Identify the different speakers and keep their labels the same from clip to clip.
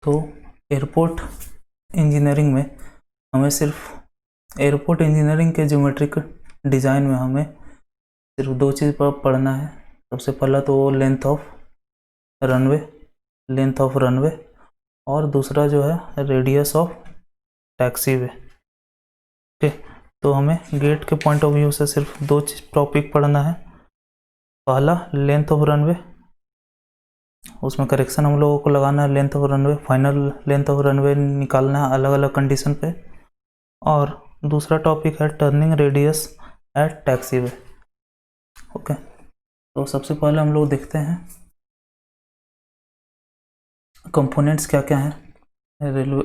Speaker 1: तो airport engineering में हमें सिर्फ एयरपोर्ट इंजीनियरिंग के ज्योमेट्रिक डिज़ाइन में हमें सिर्फ दो चीज़ पर पढ़ना है। सबसे पहला तो वो लेंथ ऑफ रनवे और दूसरा जो है रेडियस ऑफ टैक्सीवे। ओके, तो हमें गेट के पॉइंट ऑफ व्यू से सिर्फ दो चीज टॉपिक पढ़ना है। पहला लेंथ ऑफ रनवे, उसमें करेक्शन हम लोगों को लगाना है length of runway, final length of runway निकालना है अलग अलग कंडीशन पे। और दूसरा टॉपिक है turning radius at taxiway. Okay, तो सबसे पहले हम लोग देखते हैं कंपोनेंट्स क्या क्या हैं रेलवे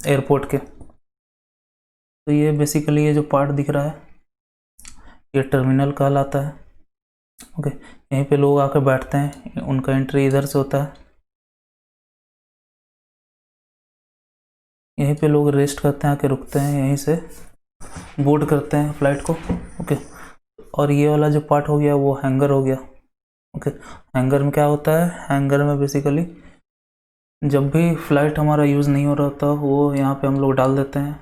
Speaker 1: एयरपोर्ट के। तो ये बेसिकली ये जो पार्ट दिख रहा है ये टर्मिनल कहलाता है। ओके, यहीं पे लोग आकर बैठते हैं, उनका एंट्री इधर से होता है, यहीं पे लोग रेस्ट करते हैं, आके रुकते हैं, यहीं से बोर्ड करते हैं फ्लाइट को। ओके, और ये वाला जो पार्ट हो गया वो हैंगर हो गया। ओके, हैंगर में क्या होता है, हैंगर में बेसिकली जब भी फ्लाइट हमारा यूज़ नहीं हो रहा होता वो यहाँ पे हम लोग डाल देते हैं,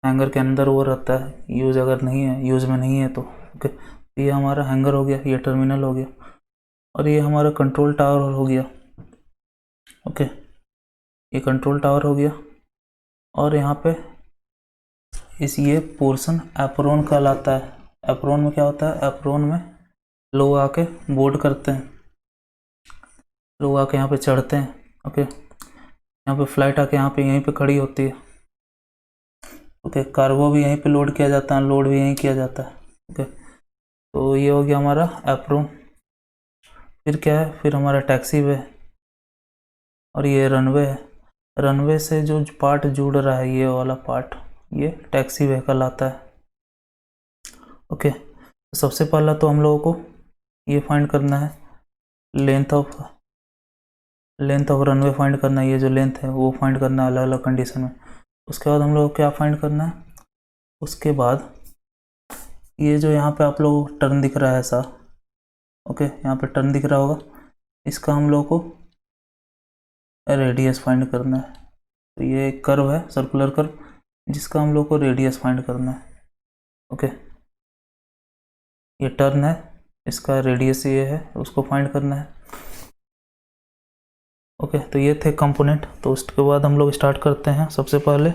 Speaker 1: हैंगर के अंदर वो रहता है, यूज़ अगर नहीं है, यूज़ में नहीं है तो। ओके, ये हमारा हैंगर हो गया, ये टर्मिनल हो गया, और ये हमारा कंट्रोल टावर हो गया। ओके, ये कंट्रोल टावर हो गया, और यहाँ पे ये पोर्शन एप्रोन कहलाता है। एप्रोन में क्या होता है, एप्रोन में लोग आके बोर्ड करते हैं, लोग आके यहाँ पे चढ़ते हैं। ओके, यहाँ पे फ्लाइट आके यहाँ पे यहीं पे खड़ी होती है। ओके, कार्गो भी यहीं पे लोड किया जाता है, लोड भी यहीं किया जाता है। ओके, तो ये हो गया हमारा एप्रोन। फिर क्या है, फिर हमारा टैक्सी वे, और ये रनवे है। रनवे से जो पार्ट जुड़ रहा है ये वाला पार्ट, ये टैक्सी वे कहलाता है। ओके, तो सबसे पहला तो हम लोगों को ये फाइंड करना है लेंथ ऑफ रनवे फाइंड करना है, ये जो लेंथ है वो फाइंड करना है अलग अलग कंडीशन में। उसके बाद हम लोग को क्या फाइंड करना है, उसके बाद ये जो यहाँ पे आप लोगों को टर्न दिख रहा है ऐसा, ओके, यहाँ पे टर्न दिख रहा होगा, इसका हम लोग को रेडियस फाइंड करना है। तो ये एक कर्व है, सर्कुलर कर्व, जिसका हम लोग को रेडियस फाइंड करना है। ओके, ये टर्न है, इसका रेडियस ये है, उसको फाइंड करना है। ओके, तो ये थे कंपोनेंट। तो उसके बाद हम लोग स्टार्ट करते हैं सबसे पहले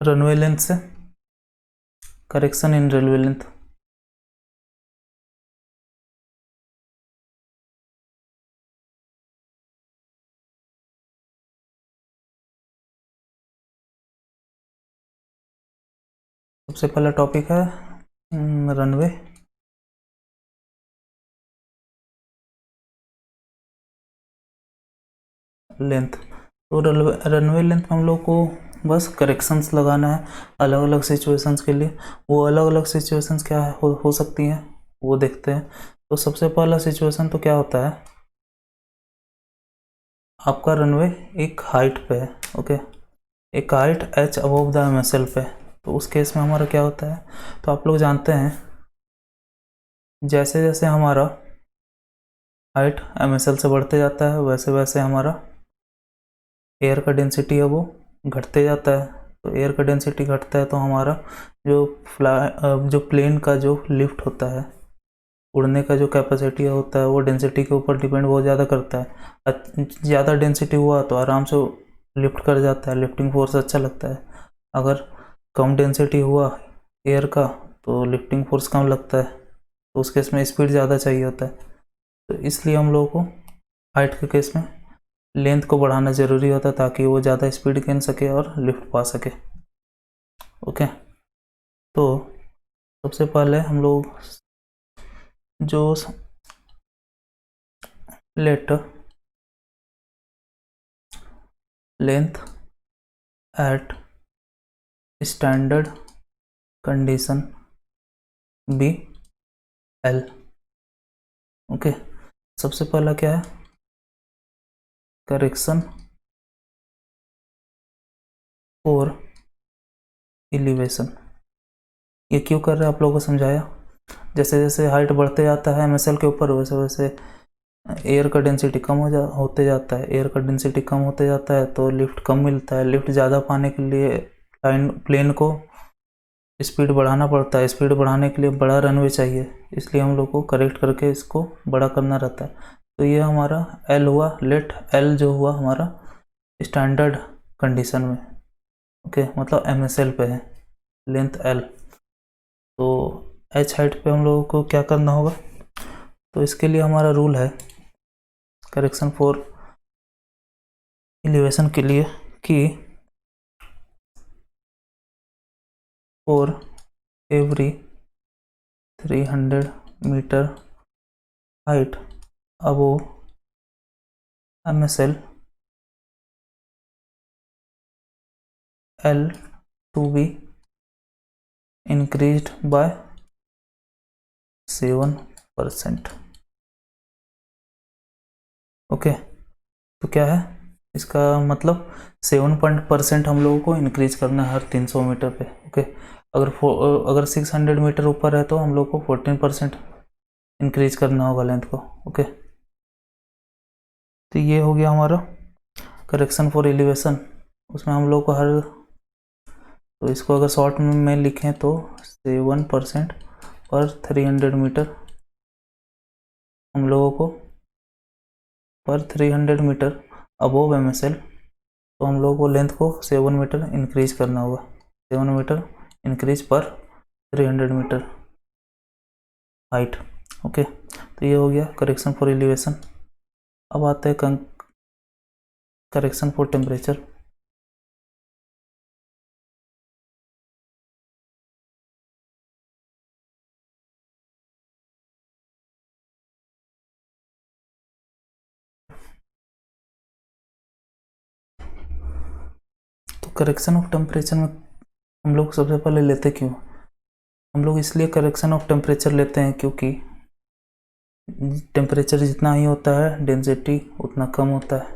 Speaker 1: रनवे लेंथ से, करेक्शन इन रेलवे लेंथ। सबसे पहला टॉपिक है रनवे। लेंथ, तो रनवे लेंथ में हम लोग को बस करेक्शंस लगाना है अलग अलग सिचुएशंस के लिए। वो अलग अलग सिचुएशंस क्या हो सकती हैं वो देखते हैं। तो सबसे पहला सिचुएशन तो क्या होता है, आपका रनवे एक हाइट पे है। ओके, एक height h above the MSL पे। तो उस केस में हमारा क्या होता है, तो आप लोग जानते हैं जैसे जैसे हमारा हाइट MSL से बढ़ते जाता है वैसे वैसे हमारा एयर का डेंसिटी है वो घटते जाता है। तो एयर का डेंसिटी घटता है तो हमारा जो प्लेन का जो लिफ्ट होता है, उड़ने का जो कैपेसिटी होता है वो डेंसिटी के ऊपर डिपेंड बहुत ज़्यादा करता है। ज़्यादा डेंसिटी हुआ तो आराम से लिफ्ट कर जाता है, लिफ्टिंग फोर्स अच्छा लगता है। अगर कम डेंसिटी हुआ एयर का तो लिफ्टिंग फोर्स कम लगता है, तो उस केस में स्पीड ज़्यादा चाहिए होता है। तो इसलिए हम लोगों को हाइट के केस में लेंथ को बढ़ाना ज़रूरी होता है ताकि वो ज़्यादा स्पीड गिन सके और लिफ्ट पा सके। ओके, तो सबसे पहले हम लोग जो let length at standard condition B L. Okay, सबसे पहला क्या है, करेक्शन और एलिवेशन। ये क्यों कर रहे हैं आप लोगों को समझाया। जैसे जैसे हाइट बढ़ते जाता है MSL के ऊपर वैसे वैसे एयर का डेंसिटी कम होते जाता है, एयर का डेंसिटी कम होते जाता है तो लिफ्ट कम मिलता है। लिफ्ट ज़्यादा पाने के लिए प्लेन को स्पीड बढ़ाना पड़ता है, स्पीड बढ़ाने के लिए बड़ा रनवे चाहिए, इसलिए हम लोग को करेक्ट करके इसको बड़ा करना रहता है। तो ये हमारा एल हुआ। लेट एल जो हुआ हमारा स्टैंडर्ड कंडीशन में, ओके, मतलब MSL पे है लेंथ एल। तो एच हाइट पे हम लोगों को क्या करना होगा, तो इसके लिए हमारा रूल है करेक्शन फॉर एलिवेशन के लिए कि for every 300 metre height above MSL L to be increased by 7%। Okay, तो क्या है इसका मतलब 7% हम लोगों को इंक्रीज करना है हर 300 मीटर पे। ओके, अगर 600 मीटर ऊपर है तो हम लोग को 14% इंक्रीज करना होगा लेंथ को। ओके, तो ये हो गया हमारा करेक्शन फॉर एलिवेशन। उसमें हम लोग को हर, तो इसको अगर शॉर्ट में लिखें तो 7% पर 300 मीटर हम लोगों को, पर 300 मीटर अबोव MSL, तो हम लोगों को लेंथ को 7 मीटर इंक्रीज करना होगा। 7 मीटर इंक्रीज पर 300 मीटर हाइट। ओके, तो ये हो गया करेक्शन फॉर एलिवेशन। अब आते हैं करेक्शन फॉर टेम्परेचर। तो करेक्शन ऑफ टेम्परेचर में हम लोग सबसे पहले लेते क्यों, हम लोग इसलिए करेक्शन ऑफ टेम्परेचर लेते हैं क्योंकि टेम्परेचर जितना ही होता है डेंसिटी उतना कम होता है।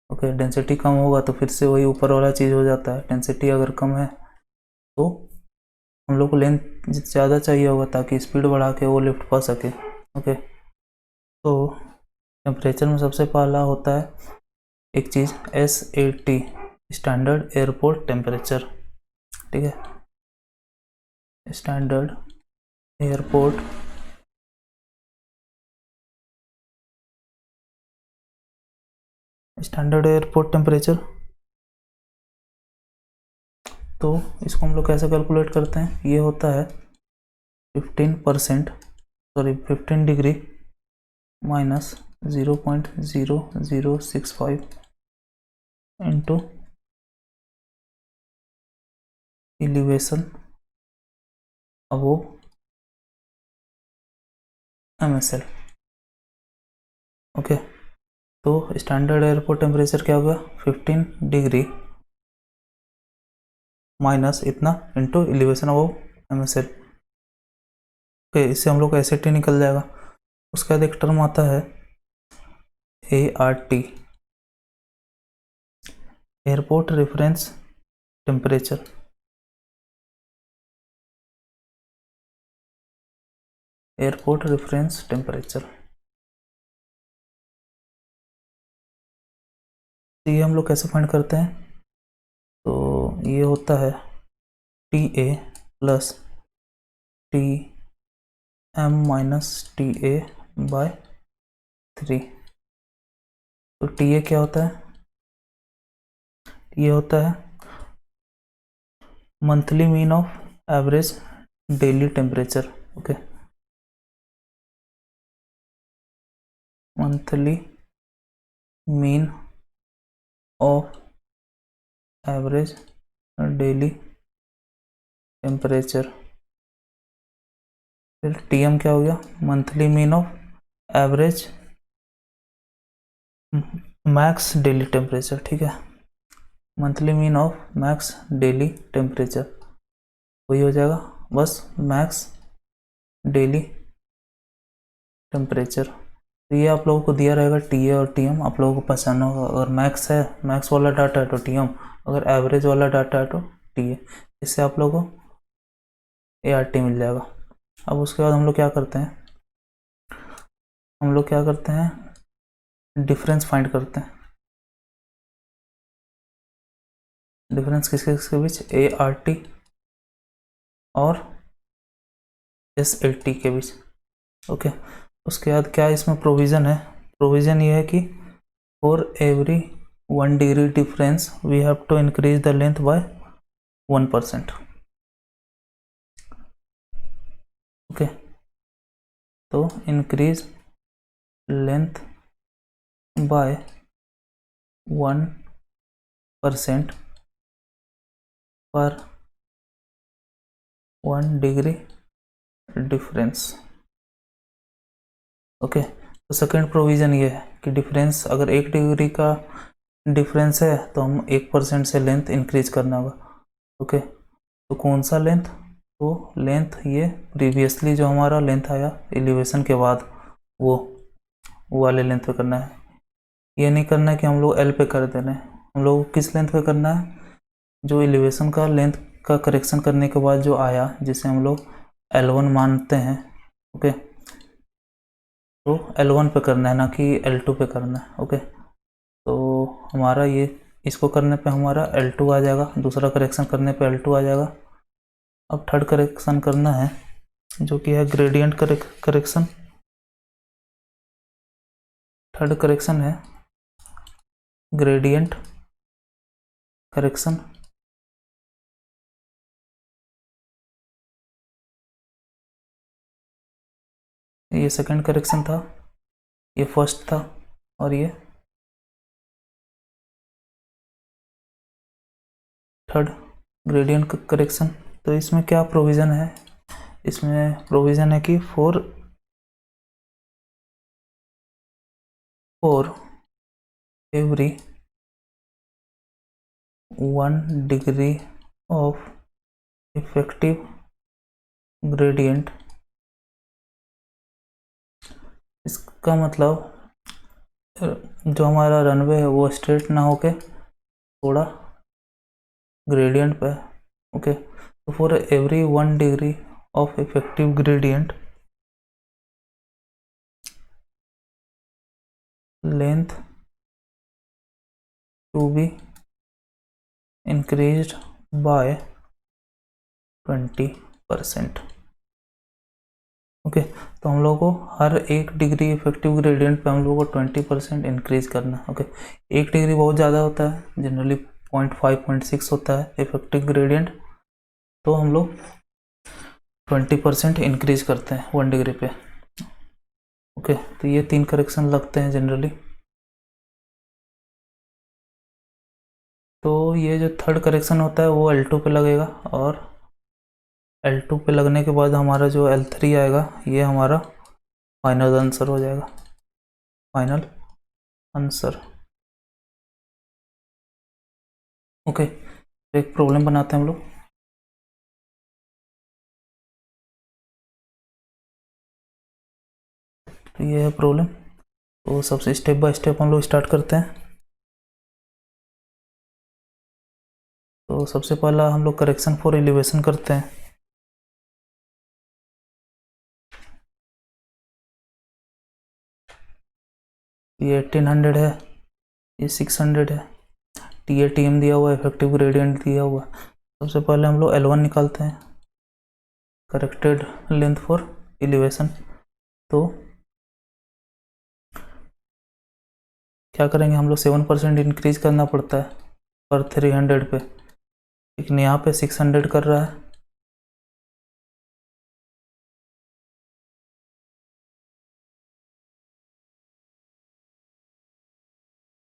Speaker 1: ओके, डेंसिटी कम होगा तो फिर से वही ऊपर वाला चीज़ हो जाता है। डेंसिटी अगर कम है तो हम लोग को लेंथ ज़्यादा चाहिए होगा ताकि स्पीड बढ़ा के वो लिफ्ट पा सके। ओके, तो टेम्परेचर में सबसे पहला होता है एक चीज़ SAT, स्टैंडर्ड एयरपोर्ट टेम्परेचर। ठीक है, स्टैंडर्ड एयरपोर्ट टेम्परेचर। तो इसको हम लोग कैसे कैलकुलेट करते हैं, ये होता है 15 degree minus 0.0065 into elevation above MSL। Okay, तो स्टैंडर्ड एयरपोर्ट टेम्परेचर क्या होगा, 15 डिग्री माइनस इतना into elevation above MSL। Okay, इससे हम लोग का SAT निकल जाएगा। उसका एक टर्म आता है ART, airport reference temperature. Airport reference temperature, तो ये हम लोग कैसे फाइंड करते हैं, तो ये होता है TA plus TM minus TA by 3। तो TA क्या होता है, ये होता है monthly mean of average daily temperature. Okay, monthly mean of average daily temperature. फिर TM क्या हो गया, monthly mean of average max daily temperature. ठीक है, monthly mean of max daily temperature वही हो जाएगा, बस मैक्स डेली टेम्परेचर। तो ये आप लोगों को दिया रहेगा TA और TM, आप लोगों को पहचानना होगा। अगर मैक्स है, मैक्स वाला डाटा है तो TM, अगर एवरेज वाला डाटा है तो TA। इससे आप लोगों को ART मिल जाएगा। अब उसके बाद हम लोग क्या करते हैं, हम लोग क्या करते हैं, डिफरेंस फाइंड करते हैं। डिफरेंस किसके किसके बीच, ए आर टी और एस एल टी के बीच। ओके, उसके बाद क्या इसमें प्रोविज़न है, प्रोविज़न ये है कि for every 1 degree difference we have to increase the length by 1%। Okay, तो इंक्रीज लेंथ बाय 1% पर 1 डिग्री डिफरेंस। ओके, तो सेकेंड प्रोविज़न ये है कि डिफरेंस अगर 1 डिग्री का डिफरेंस है तो हम 1% से लेंथ इंक्रीज करना होगा। ओके, तो कौन सा लेंथ, तो लेंथ ये प्रीवियसली जो हमारा लेंथ आया एलिवेशन के बाद वो वाले लेंथ पे करना है। ये नहीं करना है कि हम लोग एल पे कर दे रहे हैं, हम लोग किस लेंथ पे करना है, जो एलिवेशन का लेंथ का करेक्शन करने के बाद जो आया जिसे हम लोग L1 मानते हैं। ओके, तो L1 पे करना है, ना कि L2 पे करना है। ओके, तो हमारा ये इसको करने पे हमारा L2 आ जाएगा, दूसरा करेक्शन करने पे L2 आ जाएगा। अब थर्ड करेक्शन करना है जो कि है ग्रेडियंट करेक्शन। थर्ड करेक्शन है ग्रेडियंट करेक्शन। ये सेकंड करेक्शन था, ये फर्स्ट था, और ये थर्ड ग्रेडियंट करेक्शन। तो इसमें क्या प्रोविज़न है, इसमें प्रोविज़न है कि for every 1 degree of effective gradient, इसका मतलब जो हमारा रनवे है वो स्ट्रेट ना होके थोड़ा ग्रेडियंट पे। ओके, तो for every 1 degree of effective gradient length to be increased by 20%। Okay, तो हम लोग को हर 1 डिग्री इफेक्टिव ग्रेडियंट पे हम लोग को 20% इंक्रीज करना है। ओके, 1 डिग्री बहुत ज़्यादा होता है, जनरली 0.5 0.6 होता है इफेक्टिव ग्रेडियंट, तो हम लोग 20% इंक्रीज करते हैं 1 डिग्री पे। ओके, तो ये 3 करेक्शन लगते हैं जनरली। तो ये जो थर्ड करेक्शन होता है वो L2 पे लगेगा, और L2 पे लगने के बाद हमारा जो L3 आएगा ये हमारा फाइनल आंसर हो जाएगा, फाइनल आंसर। ओके, एक प्रॉब्लम बनाते हैं हम लोग। तो ये है प्रॉब्लम, तो सबसे स्टेप बाय स्टेप हम लोग स्टार्ट करते हैं। तो सबसे पहला हम लोग करेक्शन फॉर एलिवेशन करते हैं। ये 1800 है, ये 600 है, TATM दिया हुआ है, इफेक्टिव ग्रेडियंट दिया हुआ है। सबसे पहले हम लोग L1 निकालते हैं, करेक्टेड लेंथ फॉर एलिवेशन। तो क्या करेंगे, हम लोग 7% इंक्रीज करना पड़ता है पर 300 पे, लेकिन यहाँ पे 600 कर रहा है।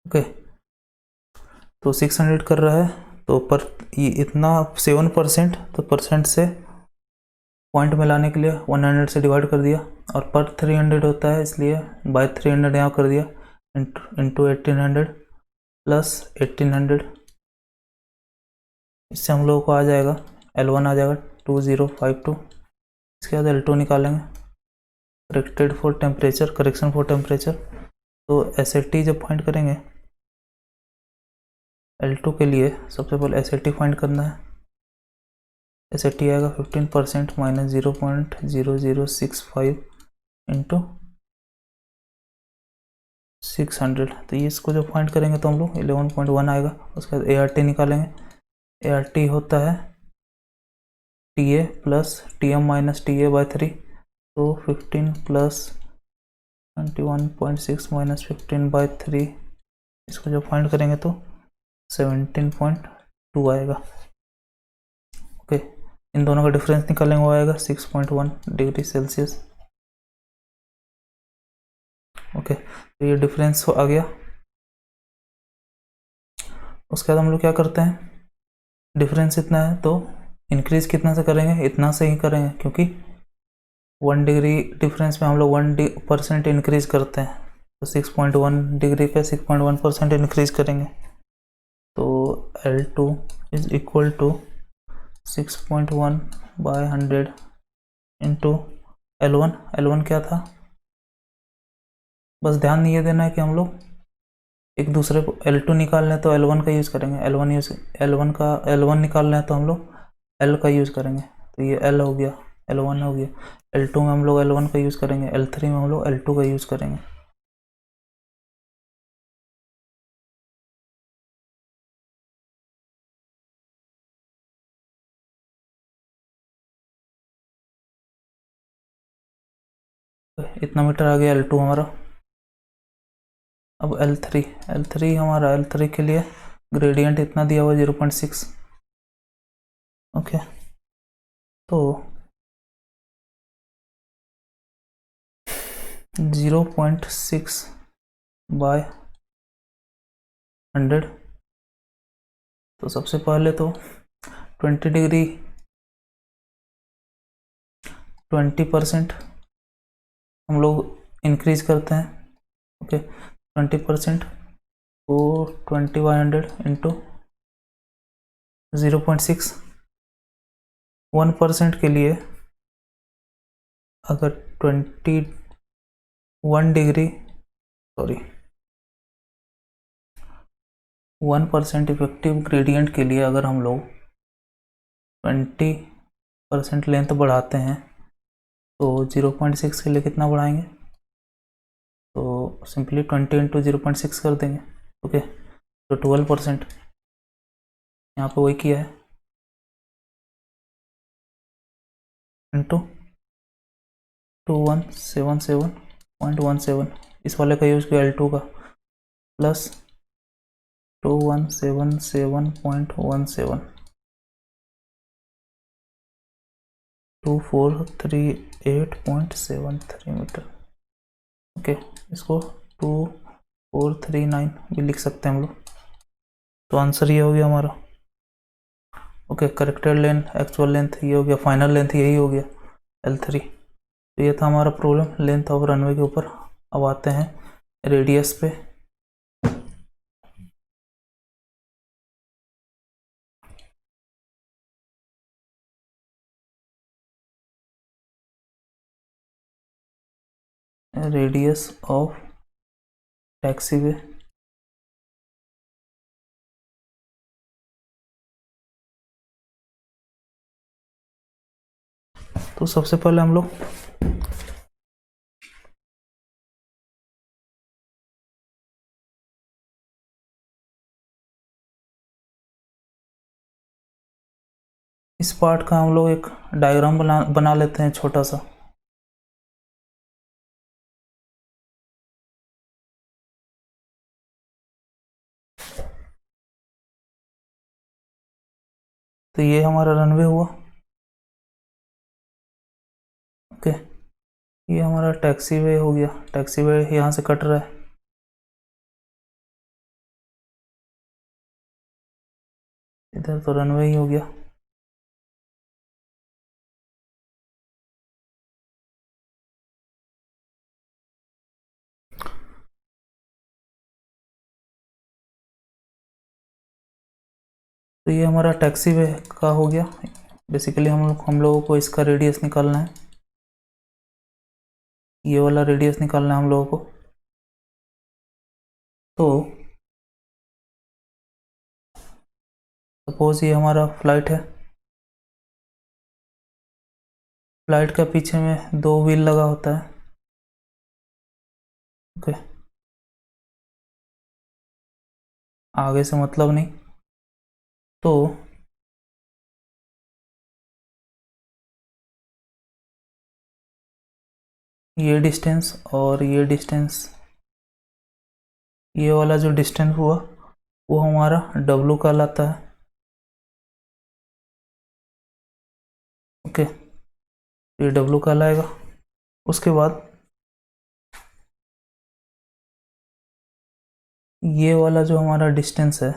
Speaker 1: ओके, तो 600 कर रहा है, तो पर ये इतना 7%, तो परसेंट से पॉइंट में लाने के लिए 100 से डिवाइड कर दिया, और पर 300 होता है इसलिए बाय 300 यहाँ कर दिया, इंटू 1800 प्लस 1800। इससे हम लोगों को आ जाएगा L1 आ जाएगा 2052। इसके बाद L2 निकालेंगे, corrected for temperature, correction for temperature. तो SAT जब फाइंड करेंगे L2 के लिए, सबसे पहले SAT फाइंड करना है। SAT आएगा 15% माइनस 0.0065 इंटू 600। तो ये इसको जो फाइंड करेंगे तो हम लोग 11.1 आएगा। उसके बाद ART निकालेंगे। ART होता है TA plus TM minus TA by 3, तो 15 प्लस 21.6 माइनस 15 बाई 3, इसको जो फाइंड करेंगे तो 17.2 आएगा। ओके, इन दोनों का डिफरेंस निकालेंगे, वो आएगा 6.1 डिग्री सेल्सियस। ओके, तो ये डिफरेंस आ गया। उसके बाद हम लोग क्या करते हैं, डिफरेंस इतना है तो इंक्रीज कितना से करेंगे, इतना से ही करेंगे, क्योंकि 1 डिग्री डिफरेंस में हम लोग 1% इंक्रीज करते हैं। तो 6.1 डिग्री पे 6.1% इंक्रीज करेंगे, तो L2 is equal to 6.1 by 100 into L1 क्या था, बस ध्यान ये देना है कि हम लोग एक दूसरे को L2 निकालना है तो L1 का यूज़ करेंगे, L1 निकालना है तो हम लोग L का यूज़ करेंगे। तो ये L हो गया, L1 हो गया। L2 में हम लोग L1 का यूज़ करेंगे, L3 में हम लोग L2 का यूज़ करेंगे। इतना मीटर आ गया L2 हमारा। अब L3 के लिए ग्रेडियंट इतना दिया हुआ 0.6। ओके, तो 0.6 बाय 100, तो सबसे पहले तो 20 डिग्री 20% हम लोग इंक्रीज करते हैं। ओके, 20% तो 20/100 इंटू 0.6। 1% के लिए अगर 1% इफेक्टिव ग्रेडियंट के लिए अगर हम लोग 20% लेंथ बढ़ाते हैं तो 0.6 के लिए कितना बढ़ाएंगे, तो सिंपली 20 इंटू 0.6 कर देंगे। ओके, तो 12% यहाँ पे वही किया है, इंटू 2177.17, इस वाले का यूज़ किया L2 का, प्लस 2177.17, 2438.73 मीटर। ओके, इसको 2439 भी लिख सकते हैं हम लोग। तो आंसर ये हो गया हमारा। Okay, corrected length, actual length ये हो गया, फाइनल लेंथ यही हो गया L3। तो ये था हमारा प्रॉब्लम लेंथ ऑफ रनवे के ऊपर। अब आते हैं रेडियस पे। Radius of taxiway. तो सबसे पहले हम लोग इस पार्ट का हम लोग एक डायग्राम बना लेते हैं छोटा सा। तो ये हमारा रनवे हुआ। ओके, ये हमारा टैक्सीवे हो गया, टैक्सीवे यहाँ से कट रहा है, इधर तो रनवे ही हो गया। तो ये हमारा टैक्सीवे का हो गया। बेसिकली हम लोगों को इसका रेडियस निकालना है, ये वाला रेडियस निकालना है हम लोगों को। तो सपोज ये हमारा फ्लाइट है, फ्लाइट का पीछे में 2 व्हील लगा होता है। ओके, आगे से मतलब नहीं। तो ये डिस्टेंस और ये डिस्टेंस, ये वाला जो डिस्टेंस हुआ वो हमारा W कहलाता है। ओके, ये W कहलाएगा। उसके बाद ये वाला जो हमारा डिस्टेंस है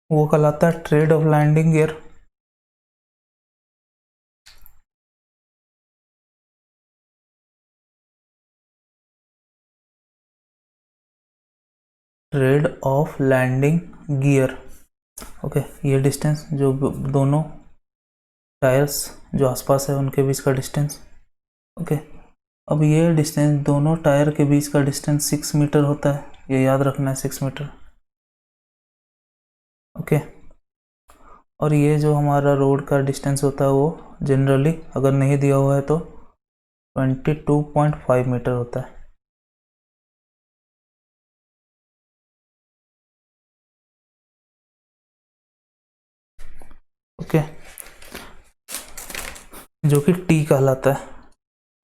Speaker 1: वो कहलाता है trade off landing gear. Trade off landing gear. Okay, ये डिस्टेंस जो दोनों टायर्स जो आसपास है उनके बीच का डिस्टेंस। ओके, अब ये डिस्टेंस दोनों टायर के बीच का डिस्टेंस 6 मीटर होता है, ये याद रखना है, 6 मीटर। ओके, और ये जो हमारा रोड का डिस्टेंस होता है वो जनरली अगर नहीं दिया हुआ है तो 22.5 मीटर होता है। ओके, जो कि टी कहलाता है।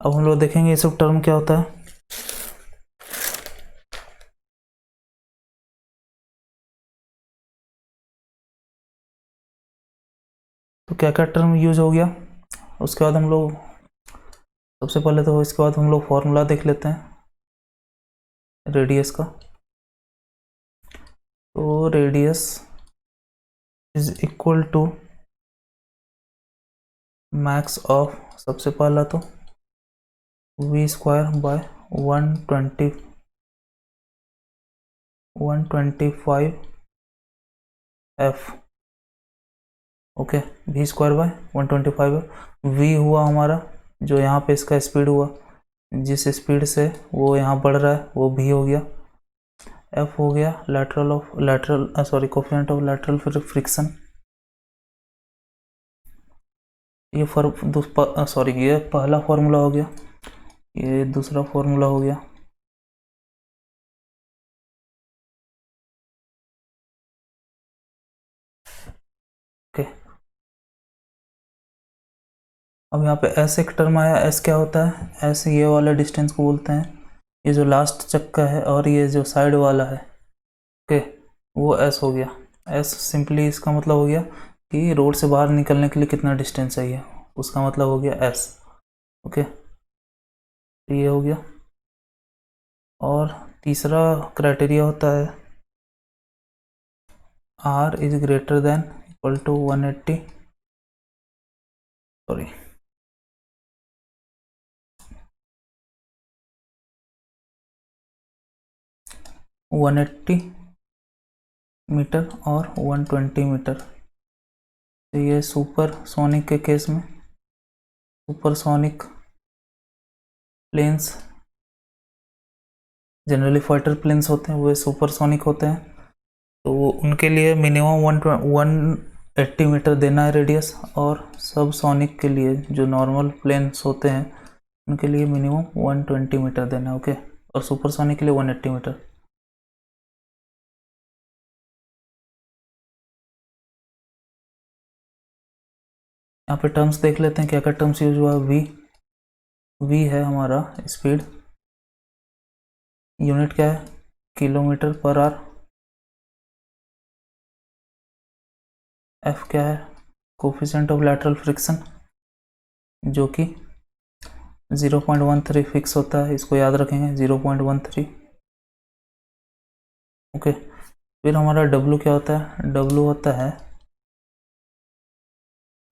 Speaker 1: अब हम लोग देखेंगे ये सब टर्म क्या होता है। तो क्या क्या टर्म यूज हो गया, उसके बाद हम लोग सबसे पहले तो इसके बाद हम लोग फॉर्मूला देख लेते हैं रेडियस का। तो radius is equal to max of, सबसे पहला तो V square by 125 F. Okay, V square by 125 F. V हुआ हमारा जो यहाँ पे इसका स्पीड हुआ, जिस स्पीड से वो यहाँ बढ़ रहा है वो भी हो गया। एफ हो गया lateral coefficient of lateral friction. ये ये पहला फार्मूला हो गया, ये दूसरा फार्मूला हो गया। ओके, अब यहाँ पे एस एक टर्म आया। एस क्या होता है, एस ये वाला डिस्टेंस को बोलते हैं, ये जो लास्ट चक्का है और ये जो साइड वाला है, ओके, वो एस हो गया। एस सिंपली इसका मतलब हो गया कि रोड से बाहर निकलने के लिए कितना डिस्टेंस चाहिए, उसका मतलब हो गया एस। ओके, ये हो गया। और तीसरा क्राइटेरिया होता है R is greater than equal to 180, sorry 180 metre और 120 मीटर। तो ये सुपर सोनिक के केस में, supersonic planes generally fighter planes होते हैं, वो सुपर सोनिक होते हैं, तो उनके लिए मिनिमम 180 मीटर देना है रेडियस। और सब सोनिक के लिए जो नॉर्मल प्लेन्स होते हैं उनके लिए मिनिमम 120 मीटर देना है। ओके, और सुपर सोनिक के लिए 180 मीटर। यहाँ पे टर्म्स देख लेते हैं क्या क्या टर्म्स यूज हुआ। वी है हमारा स्पीड, यूनिट क्या है, किलोमीटर पर आवर। एफ क्या है, कोफिशिएंट ऑफ लैटरल फ्रिक्शन, जो कि 0.13 फिक्स होता है, इसको याद रखेंगे 0.13। ओके, फिर हमारा डब्ल्यू क्या होता है, डब्ल्यू होता है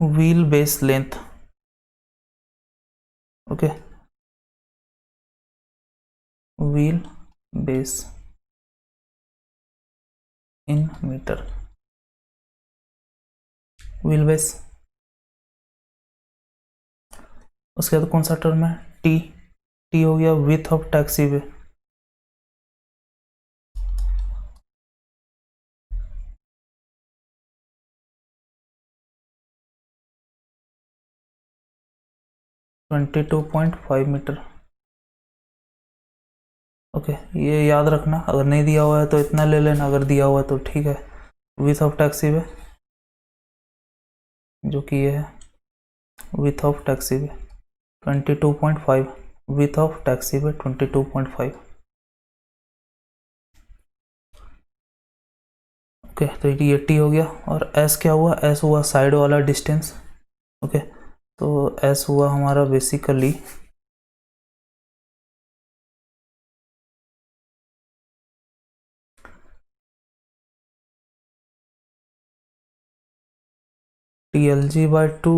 Speaker 1: wheel base length. Okay, wheel base in metre, wheel base. उसके बाद कौन सा टर्म है, टी। टी हो गया width of taxiway. 22.5 metre. Okay, ये याद रखना, अगर नहीं दिया हुआ है तो इतना ले लेना, अगर दिया हुआ है तो ठीक है। विथ ऑफ टैक्सी वे जो कि ये है, with of taxiway 22.5, with of taxiway 22.5। Okay, तो ये टी हो गया। और एस क्या हुआ? एस हुआ साइड वाला डिस्टेंस। ओके, तो एस हुआ हमारा basically TLG by 2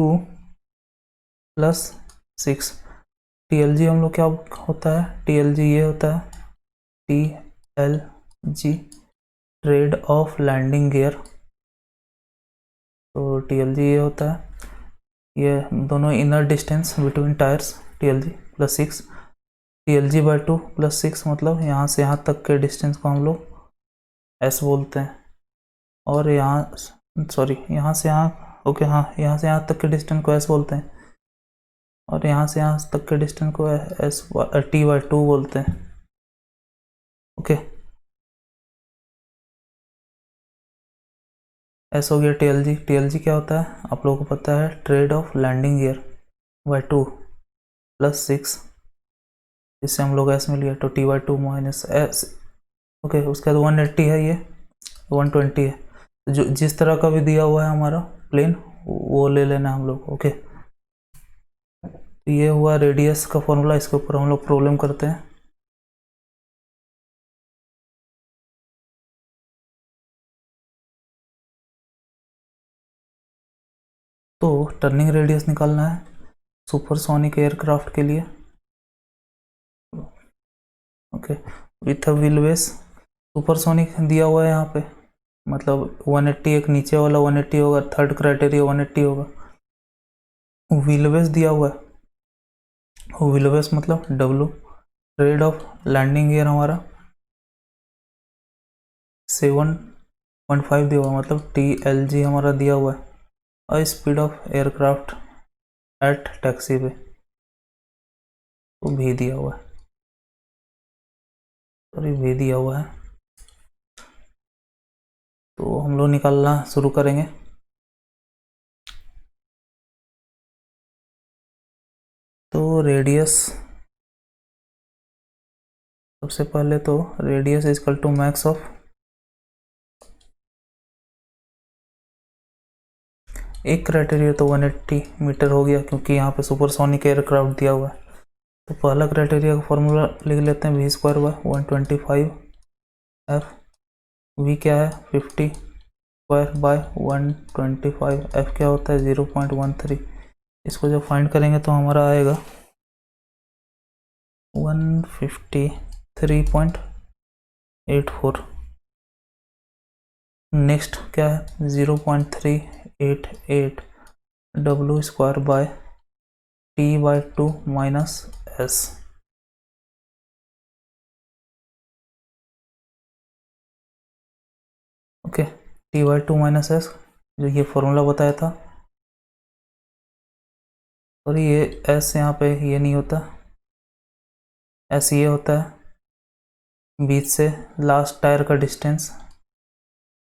Speaker 1: plus 6। TLG हम लोग क्या होता है? TLG ये होता है TLG trade off landing gear. तो TLG ये होता है, ये दोनों inner distance between tyres TLG plus 6। TLG by 2 plus 6 मतलब यहाँ से यहाँ तक के डिस्टेंस को हम लोग S बोलते हैं। और यहाँ सॉरी, यहाँ से यहाँ, ओके हाँ, यहाँ से यहाँ तक के डिस्टेंस को S बोलते हैं, और यहाँ से यहाँ तक के डिस्टेंस को T/2 बोलते हैं। ओके, एस हो गया TLG। TLG क्या होता है आप लोगों को पता है? Trade off landing gear by 2 plus 6, इससे हम लोग एस में लिया, तो T/2 माइनस एस। ओके, उसके बाद 180 है, ये 120 है, जो जिस तरह का भी दिया हुआ है हमारा प्लेन वो ले लेना हम लोग। ओके, तो ये हुआ रेडियस का फॉर्मूला, इसके ऊपर हम लोग प्रॉब्लम करते हैं। तो टर्निंग रेडियस निकालना है सुपरसोनिक एयरक्राफ्ट के लिए। Okay, with wheel base supersonic दिया हुआ है यहाँ पे, मतलब 180, एक नीचे वाला 180 होगा, थर्ड क्राइटेरिया 180 होगा। व्हील बेस दिया हुआ है, व्हील बेस मतलब W, trade off landing gear हमारा 7.5 दिया हुआ, मतलब TLG हमारा दिया हुआ है, और speed of aircraft at taxiway तो भी दिया हुआ है, सॉरी भी दिया हुआ है। तो हम लोग निकालना शुरू करेंगे। तो रेडियस, सबसे पहले तो radius is equal to max of एक क्राइटेरिया तो 180 मीटर हो गया, क्योंकि यहाँ पे सुपरसोनिक एयरक्राफ्ट दिया हुआ है। तो पहला क्राइटेरिया का फॉर्मूला लिख लेते हैं, V² / 125 F। V क्या है? 50² / 125। F क्या होता है? 0.13। इसको जब फाइंड करेंगे तो हमारा आएगा 153.84। नेक्स्ट क्या है? 0.388 W² by T/2 minus S। Okay, T/2 minus S, जो ये फॉर्मूला बताया था। और ये S यहाँ पे ये नहीं होता, S ये होता है बीच से लास्ट टायर का डिस्टेंस,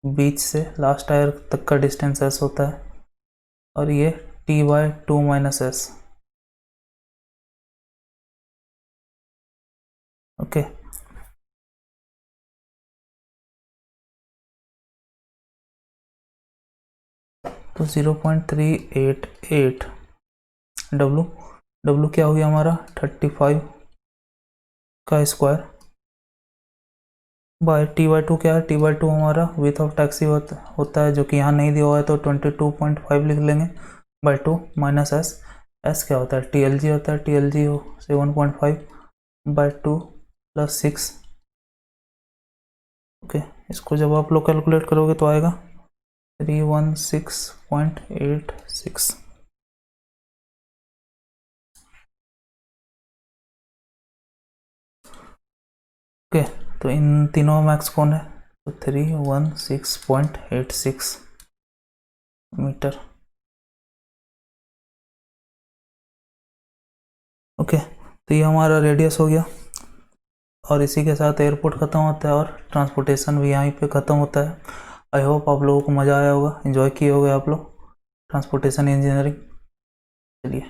Speaker 1: बीच से लास्ट टायर तक का डिस्टेंस S होता है, और ये T/2 माइनस S। ओके, तो 0.388 W क्या हो गया हमारा? 35 का स्क्वायर बाय T/2 क्या है? T/2 हमारा विथ ऑफ टैक्सी होता है, जो कि यहाँ नहीं दिया हुआ है, तो 22.5 लिख लेंगे बाय 2 माइनस S। S क्या होता है? TLG होता है, TLG हो 7.5 बाय 2 प्लस 6। ओके, इसको जब आप लोग कैलकुलेट करोगे तो आएगा 316.86। ओके, तो इन तीनों में मैक्स कौन है? तो 316.86 मीटर। ओके, तो ये हमारा रेडियस हो गया और इसी के साथ एयरपोर्ट ख़त्म होता है और ट्रांसपोर्टेशन भी यहीं पे ख़त्म होता है। आई होप आप लोगों को मज़ा आया होगा, एंजॉय किए होगे आप लोग ट्रांसपोर्टेशन इंजीनियरिंग। चलिए।